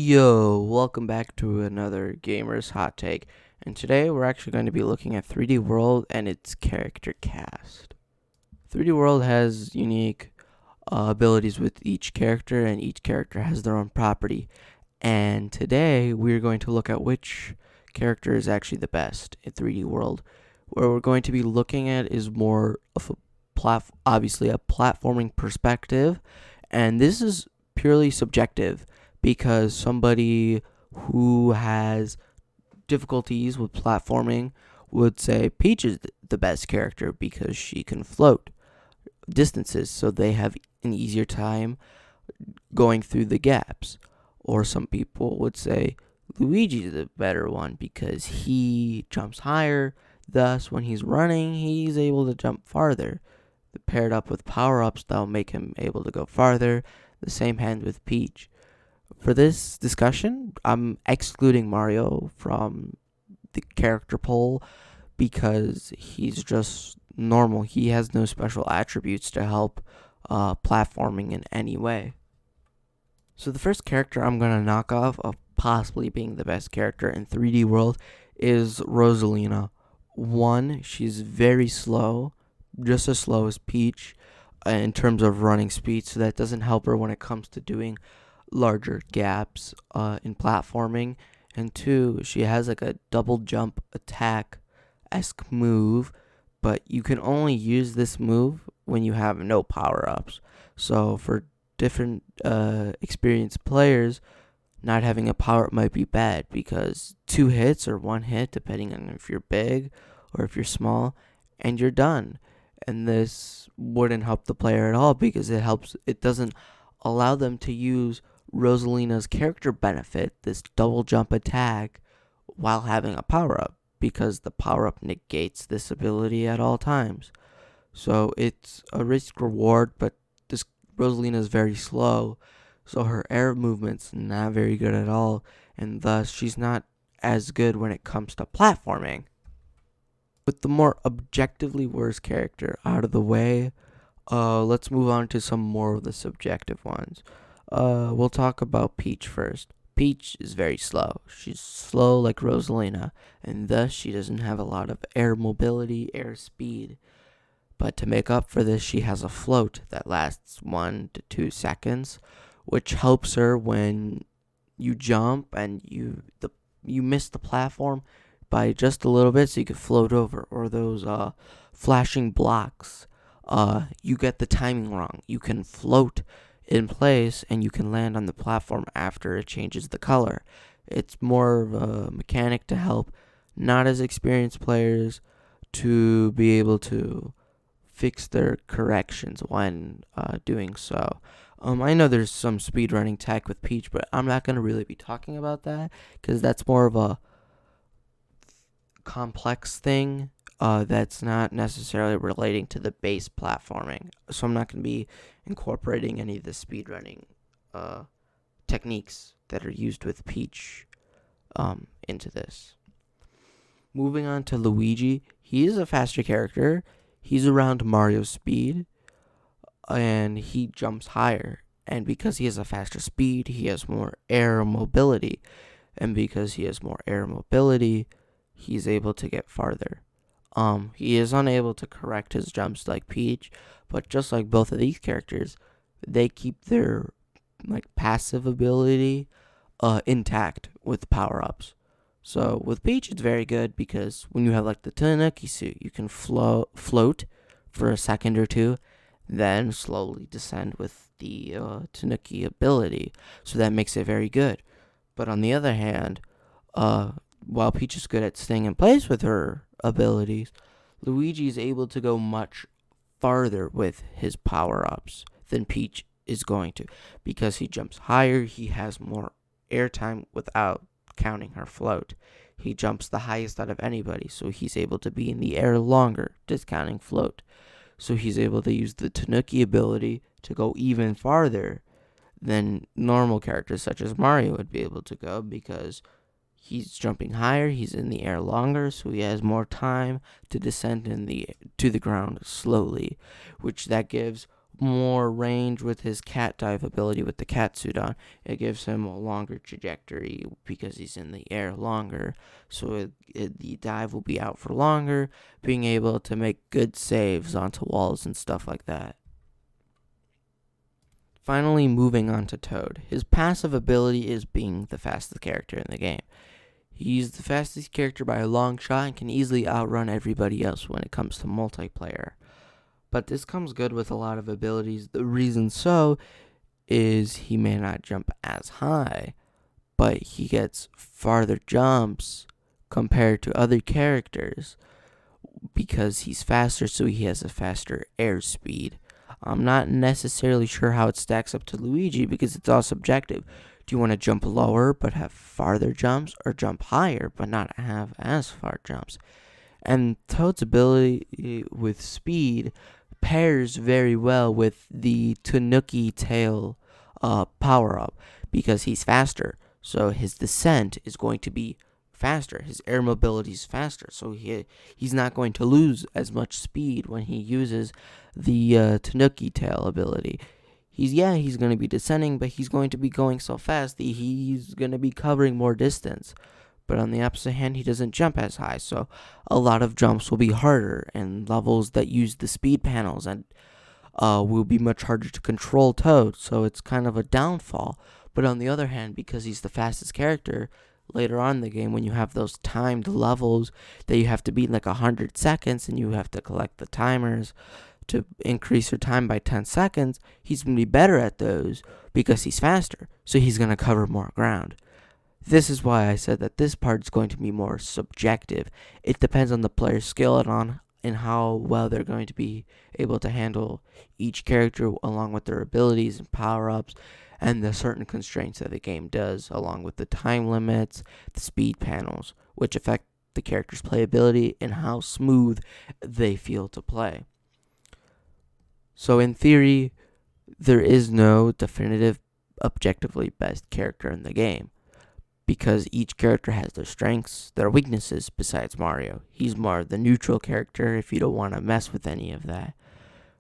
Yo, welcome back to another Gamer's Hot Take. And today we're actually going to be looking at 3D World and its character cast. 3D World has unique abilities with each character, and each character has their own property. And today we're going to look at which character is actually the best in 3D World. Where we're going to be looking at is more of obviously a platforming perspective, and this is purely subjective because somebody who has difficulties with platforming would say Peach is the best character because she can float distances, so they have an easier time going through the gaps. Or some people would say Luigi is the better one because he jumps higher, thus, when he's running, he's able to jump farther. Paired up with power ups that'll make him able to go farther. The same hand with Peach. For this discussion, I'm excluding Mario from the character poll because he's just normal. He has no special attributes to help platforming in any way. So the first character I'm going to knock off of possibly being the best character in 3D World is Rosalina. One, she's very slow, just as slow as Peach in terms of running speed, so that doesn't help her when it comes to doing larger gaps in platforming. And two, she has like a double jump attack-esque move, but you can only use this move when you have no power-ups. So for different experienced players, not having a power-up might be bad because 2 hits or 1 hit, depending on if you're big or if you're small, and you're done. And this wouldn't help the player at all because it doesn't allow them to use Rosalina's character benefit, this double jump attack, while having a power up, because the power up negates this ability at all times. So it's a risk reward, but this Rosalina is very slow, so her air movement's not very good at all, and thus she's not as good when it comes to platforming. With the more objectively worse character out of the way, let's move on to some more of the subjective ones. We'll talk about Peach first. Peach is very slow. She's slow like Rosalina, and thus she doesn't have a lot of air mobility, air speed. But to make up for this, she has a float that lasts 1 to 2 seconds, which helps her when you jump and you miss the platform by just a little bit, so you can float over. Or those flashing blocks, you get the timing wrong. You can float in place and you can land on the platform after it changes the color. It's more of a mechanic to help not as experienced players to be able to fix their corrections when doing so. I know there's some speedrunning tech with Peach, but I'm not going to really be talking about that because that's more of a complex thing that's not necessarily relating to the base platforming. So I'm not going to be incorporating any of the speedrunning techniques that are used with Peach into this. Moving on to Luigi, he is a faster character. He's around Mario's speed, and he jumps higher. And because he has a faster speed, he has more air mobility. And because he has more air mobility, he's able to get farther. He is unable to correct his jumps like Peach, but just like both of these characters, they keep their passive ability intact with power-ups. So with Peach, it's very good because when you have the Tanuki suit, you can float for a second or two, then slowly descend with the Tanuki ability. So that makes it very good. But on the other hand, while Peach is good at staying in place with her abilities, Luigi is able to go much farther with his power-ups than Peach is going to. Because he jumps higher, he has more airtime without counting her float. He jumps the highest out of anybody, so he's able to be in the air longer, discounting float. So he's able to use the Tanuki ability to go even farther than normal characters such as Mario would be able to go because he's jumping higher, he's in the air longer, so he has more time to descend to the ground slowly, which that gives more range with his cat dive ability with the cat suit on. It gives him a longer trajectory because he's in the air longer. So the dive will be out for longer, being able to make good saves onto walls and stuff like that. Finally, moving on to Toad. His passive ability is being the fastest character in the game. He's the fastest character by a long shot and can easily outrun everybody else when it comes to multiplayer. But this comes good with a lot of abilities. The reason so is he may not jump as high, but he gets farther jumps compared to other characters because he's faster, so he has a faster airspeed. I'm not necessarily sure how it stacks up to Luigi because it's all subjective. Do you want to jump lower but have farther jumps, or jump higher but not have as far jumps? And Toad's ability with speed pairs very well with the Tanuki tail power up because he's faster. So his descent is going to be faster. His air mobility is faster. So he's not going to lose as much speed when he uses the Tanuki tail ability. He's going to be descending, but he's going to be going so fast that he's going to be covering more distance. But on the opposite hand, he doesn't jump as high, so a lot of jumps will be harder, and levels that use the speed panels and will be much harder to control Toad, so it's kind of a downfall. But on the other hand, because he's the fastest character, later on in the game when you have those timed levels that you have to beat in like 100 seconds and you have to collect the timers to increase your time by 10 seconds, he's going to be better at those because he's faster, so he's going to cover more ground. This is why I said that this part is going to be more subjective. It depends on the player's skill and how well they're going to be able to handle each character along with their abilities and power-ups and the certain constraints that the game does, along with the time limits, the speed panels, which affect the character's playability and how smooth they feel to play. So in theory, there is no definitive objectively best character in the game, because each character has their strengths, their weaknesses. Besides Mario, he's more the neutral character if you don't want to mess with any of that.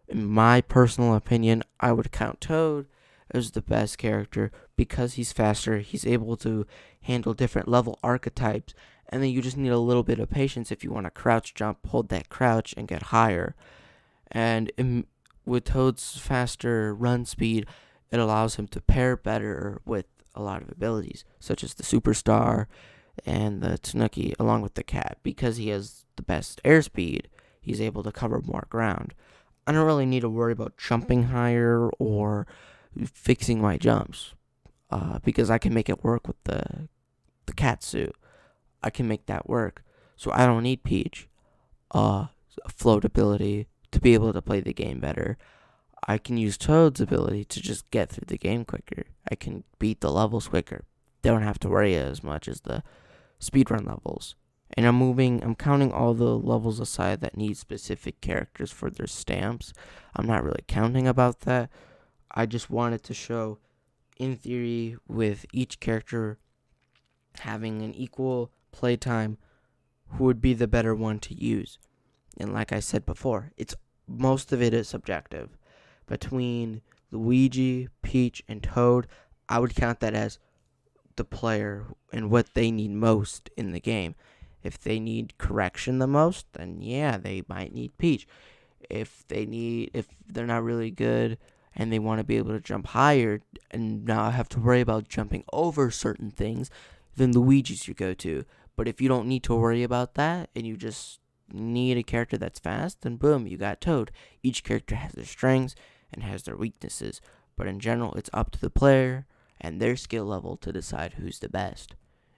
In my personal opinion, I would count Toad as the best character because he's faster, he's able to handle different level archetypes, and then you just need a little bit of patience if you want to crouch jump, hold that crouch, and get higher. And with Toad's faster run speed, it allows him to pair better with a lot of abilities, such as the Superstar and the Tanuki, along with the cat. Because he has the best airspeed, he's able to cover more ground. I don't really need to worry about jumping higher or fixing my jumps, because I can make it work with the cat suit. I can make that work, so I don't need Peach float ability to be able to play the game better. I can use Toad's ability to just get through the game quicker. I can beat the levels quicker. Don't have to worry as much as the speedrun levels. And I'm counting all the levels aside that need specific characters for their stamps. I'm not really counting about that. I just wanted to show, in theory, with each character having an equal playtime, who would be the better one to use. And like I said before, most of it is subjective. Between Luigi, Peach, and Toad, I would count that as the player and what they need most in the game. If they need correction the most, then yeah, they might need Peach. If they're not really good and they want to be able to jump higher and not have to worry about jumping over certain things, then Luigi's your go-to. But if you don't need to worry about that and you just need a character that's fast, then boom, you got Toad. Each character has their strengths and has their weaknesses, but in general, it's up to the player and their skill level to decide who's the best.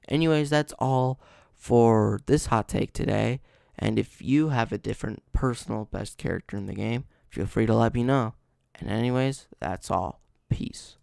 Anyways, that's all for this hot take today, and if you have a different personal best character in the game, feel free to let me know. And anyways, that's all. Peace.